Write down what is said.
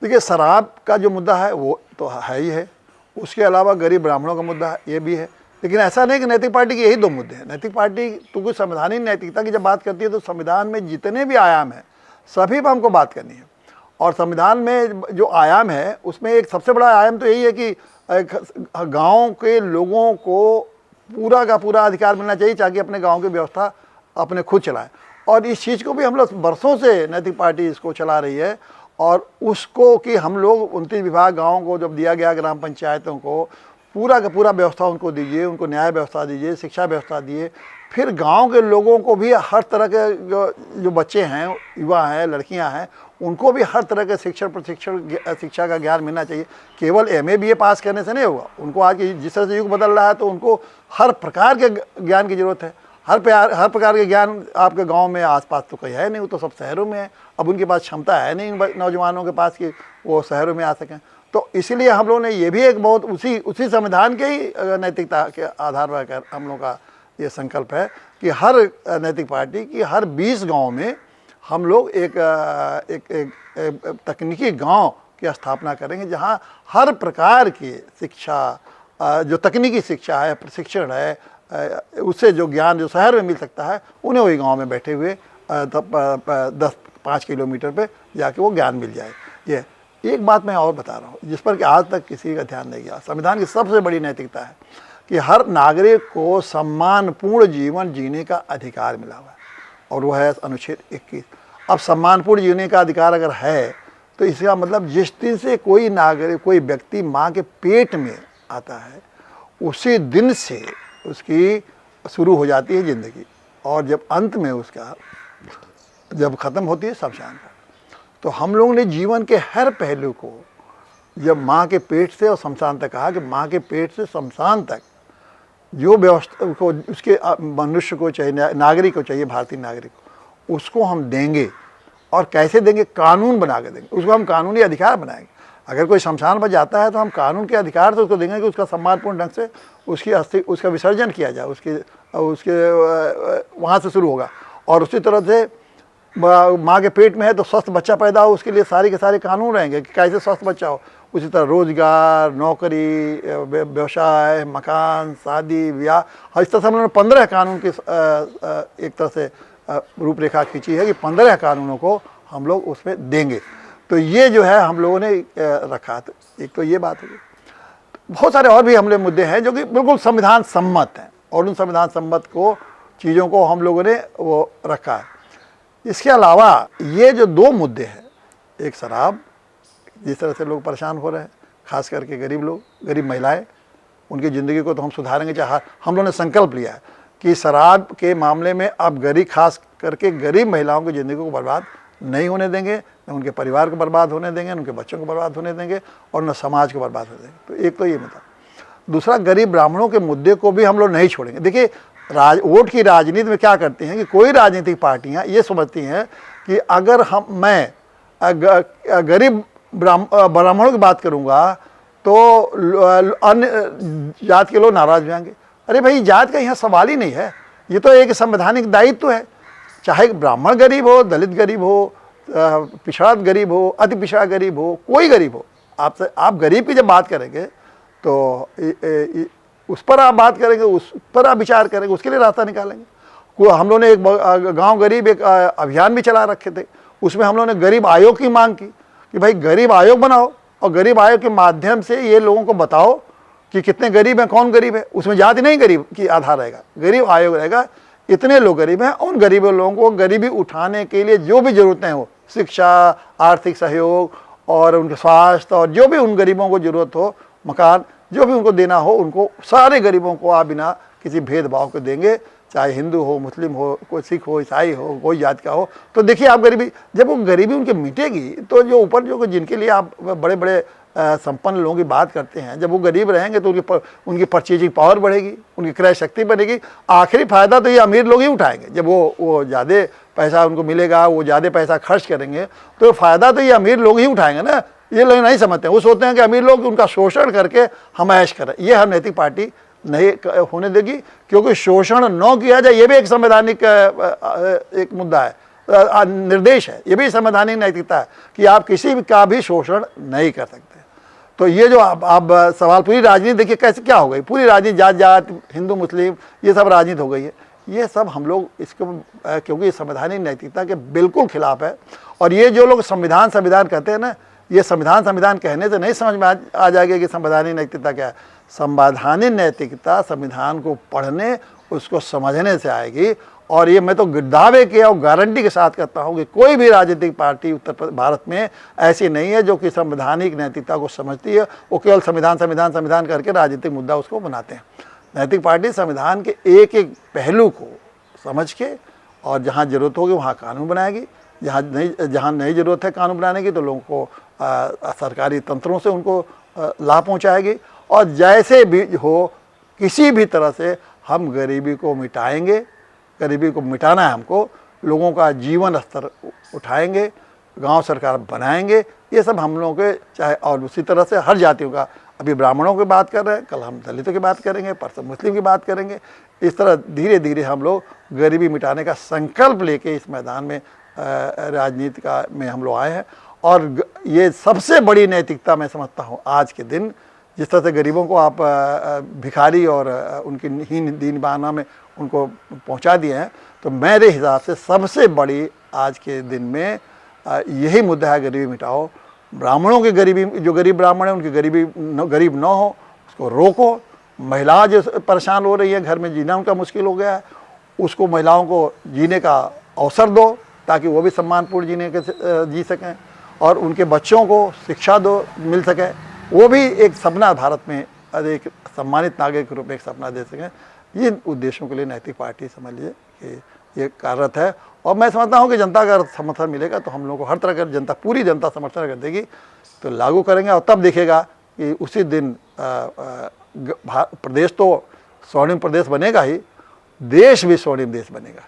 देखिए, शराब का जो मुद्दा है वो तो है ही है, उसके अलावा गरीब ब्राह्मणों का मुद्दा है, ये भी है। लेकिन ऐसा नहीं कि नैतिक पार्टी के यही दो मुद्दे हैं। नैतिक पार्टी तो कोई संवैधानिक नैतिकता की जब बात करती है तो संविधान में जितने भी आयाम हैं सभी पर हमको बात करनी है। और संविधान में जो आयाम है उसमें एक सबसे बड़ा आयाम तो यही है कि गाँव के लोगों को पूरा का पूरा अधिकार मिलना चाहिए ताकि अपने गाँव की व्यवस्था अपने खुद चलाएं। और इस चीज़ को भी हम लोग बरसों से नैतिक पार्टी इसको चला रही है। और उसको कि हम लोग 29 विभाग गाँव को जब दिया गया, ग्राम पंचायतों को पूरा का पूरा व्यवस्था उनको दीजिए, उनको न्याय व्यवस्था दीजिए, शिक्षा व्यवस्था दिए। फिर गांव के लोगों को भी हर तरह के जो बच्चे हैं, युवा हैं, लड़कियां हैं, उनको भी हर तरह के शिक्षा का ज्ञान मिलना चाहिए। केवल MA BA पास करने से नहीं होगा, उनको आज जिस तरह से युग बदल रहा है तो उनको हर प्रकार के ज्ञान की ज़रूरत है। हर प्रकार के ज्ञान आपके गांव में आसपास तो कहीं है नहीं, वो तो सब शहरों में है। अब उनके पास क्षमता है नहीं नौजवानों के पास कि वो शहरों में आ सकें। तो इसीलिए हम लोगों ने ये भी एक बहुत उसी संविधान के ही नैतिकता के आधार पर हम लोग का ये संकल्प है कि हर नैतिक पार्टी की हर 20 गाँव में हम लोग एक तकनीकी गांव की स्थापना करेंगे, जहां हर प्रकार की शिक्षा, जो तकनीकी शिक्षा है, प्रशिक्षण है, उससे जो ज्ञान जो शहर में मिल सकता है उन्हें वही गांव में बैठे हुए 10-5 किलोमीटर पे जाके वो ज्ञान मिल जाए। ये एक बात मैं और बता रहा हूँ जिस पर कि आज तक किसी का ध्यान नहीं गया। संविधान की सबसे बड़ी नैतिकता है कि हर नागरिक को सम्मानपूर्ण जीवन जीने का अधिकार मिला हुआ है, और वो है अनुच्छेद 21। अब सम्मानपूर्ण जीने का अधिकार अगर है तो इसका मतलब जिस दिन से कोई नागरिक, कोई व्यक्ति माँ के पेट में आता है उसी दिन से उसकी शुरू हो जाती है ज़िंदगी, और जब अंत में उसका जब ख़त्म होती है शमशान का। तो हम लोगों ने जीवन के हर पहलू को जब माँ के पेट से और शमशान तक कहा कि माँ के पेट से शमशान तक जो व्यवस्था को उसके मनुष्य को चाहिए, नागरिक को चाहिए, भारतीय नागरिक को, उसको हम देंगे। और कैसे देंगे? कानून बना के देंगे, उसको हम कानूनी अधिकार बनाएंगे। अगर कोई शमशान पर जाता है तो हम कानून के अधिकार से उसको देंगे कि उसका सम्मानपूर्ण ढंग से उसकी अस्थि उसका विसर्जन किया जाए, उसके वहाँ से शुरू होगा। और उसी तरह से माँ के पेट में है तो स्वस्थ बच्चा पैदा हो, उसके लिए सारे के सारे कानून रहेंगे कि कैसे स्वस्थ बच्चा हो। उसी तरह रोजगार, नौकरी, व्यवसाय, मकान, शादी, ब्याह, इस तरह से हम लोगों ने 15 कानून की एक तरह से रूपरेखा खींची है कि 15 कानूनों को हम लोग उसमें देंगे। तो ये जो है हम लोगों ने रखा। तो एक तो ये बात है, बहुत सारे और भी हमले मुद्दे हैं जो कि बिल्कुल संविधान सम्मत हैं, और उन संविधान सम्मत को चीज़ों को हम लोगों ने वो रखा है। इसके अलावा ये जो 2 मुद्दे हैं, एक शराब, जिस तरह से लोग परेशान हो रहे हैं, खास करके गरीब लोग, गरीब महिलाएं, उनकी ज़िंदगी को तो हम सुधारेंगे। चाहे हम लोगों ने संकल्प लिया है कि शराब के मामले में अब गरीब, खास करके गरीब महिलाओं की ज़िंदगी को बर्बाद नहीं होने देंगे, न उनके परिवार को बर्बाद होने देंगे, न उनके बच्चों को बर्बाद होने देंगे, और न समाज को बर्बाद होने देंगे। तो एक तो ये मुद्दा। दूसरा, गरीब ब्राह्मणों के मुद्दे को भी हम लोग नहीं छोड़ेंगे। देखिए, वोट की राजनीति में क्या करते हैं कि कोई राजनीतिक पार्टियां ये समझती हैं कि अगर मैं गरीब ब्राह्मणों की बात करूंगा तो अन्य जात के लोग नाराज हो जाएंगे। अरे भाई, जात का यहाँ सवाल ही नहीं है, ये तो एक संवैधानिक दायित्व है। चाहे ब्राह्मण गरीब हो, दलित गरीब हो, पिछड़ा गरीब हो, अति पिछड़ा गरीब हो, कोई गरीब हो, आप गरीब की जब बात करेंगे तो उस पर आप बात करेंगे, उस पर आप विचार करेंगे, उसके लिए रास्ता निकालेंगे। हम लोगों ने एक गांव गरीब एक अभियान भी चला रखे थे, उसमें हम लोगों ने गरीब आयोग की मांग की कि भाई गरीब आयोग बनाओ, और गरीब आयोग के माध्यम से ये लोगों को बताओ कि कितने गरीब हैं, कौन गरीब है। उसमें जाति नहीं गरीब की आधार रहेगा, गरीब आयोग रहेगा, इतने लोग गरीब हैं, उन गरीब लोगों को गरीबी उठाने के लिए जो भी ज़रूरतें हो, शिक्षा, आर्थिक सहयोग और उनके स्वास्थ्य, और जो भी उन गरीबों को ज़रूरत हो, मकान, जो भी उनको देना हो, उनको सारे गरीबों को आप बिना किसी भेदभाव के देंगे, चाहे हिंदू हो, मुस्लिम हो, कोई सिख हो, ईसाई हो, कोई जात का हो। तो देखिए, आप गरीबी, जब वो गरीबी उनकी मिटेगी तो जो ऊपर जो जिनके लिए आप बड़े बड़े संपन्न लोगों की बात करते हैं, जब वो गरीब रहेंगे तो उनकी परचेजिंग पावर बढ़ेगी, उनकी क्रय शक्ति बढ़ेगी। आखिरी फ़ायदा तो ये अमीर लोग ही उठाएंगे। जब वो ज़्यादा पैसा उनको मिलेगा, वो ज़्यादा पैसा खर्च करेंगे, तो फ़ायदा तो ये अमीर लोग ही उठाएंगे ना। ये लोग नहीं समझते, वो सोचते हैं कि अमीर लोग उनका शोषण करके हम ऐश करें। ये हम नैतिक पार्टी नहीं होने देगी, क्योंकि शोषण न किया जाए, ये भी एक संवैधानिक एक मुद्दा है। निर्देश है, ये भी संवैधानिक नैतिकता है कि आप किसी भी का भी शोषण नहीं कर सकते। तो ये जो आप सवाल, पूरी राजनीति देखिए कैसे क्या हो गई, पूरी राजनीति जात जात, हिंदू मुस्लिम, ये सब राजनीति हो गई है। ये सब हम लोग इसको क्योंकि ये संवैधानिक नैतिकता के बिल्कुल खिलाफ है। और ये जो लोग संविधान कहते हैं ना, ये संविधान कहने से नहीं समझ में आ जाएगा कि संवैधानिक नैतिकता क्या है। संवैधानिक नैतिकता संविधान को पढ़ने, उसको समझने से आएगी। और ये मैं तो दावे के और गारंटी के साथ कहता हूँ कि कोई भी राजनीतिक पार्टी उत्तर भारत में ऐसी नहीं है जो कि संवैधानिक नैतिकता को समझती है। वो केवल संविधान करके राजनीतिक मुद्दा उसको बनाते हैं। नैतिक पार्टी संविधान के एक एक पहलू को समझ के और जहाँ ज़रूरत होगी वहाँ कानून बनाएगी, जहाँ नहीं ज़रूरत है कानून बनाने की तो लोगों को सरकारी तंत्रों से उनको लाभ पहुँचाएगी। और जैसे भी हो, किसी भी तरह से हम गरीबी को मिटाएंगे, गरीबी को मिटाना है हमको, लोगों का जीवन स्तर उठाएंगे, गांव सरकार बनाएंगे। ये सब हम लोगों के चाहे, और उसी तरह से हर जातियों का, अभी ब्राह्मणों की बात कर रहे हैं, कल हम दलितों की बात करेंगे, परसों मुस्लिम की बात करेंगे। इस तरह धीरे धीरे हम लोग गरीबी मिटाने का संकल्प लेके इस मैदान में राजनीति में हम लोग आए हैं। और ये सबसे बड़ी नैतिकता मैं समझता हूँ आज के दिन, जिस तरह से गरीबों को आप भिखारी और उनकी हीन दीनबाना में उनको पहुंचा दिए हैं, तो मेरे हिसाब से सबसे बड़ी आज के दिन में यही मुद्दा है, गरीबी मिटाओ। ब्राह्मणों की गरीबी, जो गरीब ब्राह्मण है उनकी गरीब न हो, उसको रोको। महिला जो परेशान हो रही है, घर में जीना उनका मुश्किल हो गया है, उसको महिलाओं को जीने का अवसर दो ताकि वो भी सम्मानपूर्ण जी सकें। और उनके बच्चों को शिक्षा दो, मिल सके, वो भी एक सपना भारत में एक सम्मानित नागरिक के रूप में एक सपना दे सकें। ये उद्देश्यों के लिए नैतिक पार्टी समझ लीजिए कि ये कार्यरत है। और मैं समझता हूँ कि जनता का समर्थन मिलेगा तो हम लोगों को हर तरह का जनता, पूरी जनता समर्थन कर देगी तो लागू करेंगे। और तब दिखेगा कि उसी दिन प्रदेश तो स्वर्णिम प्रदेश बनेगा ही, देश भी स्वर्णिम देश बनेगा।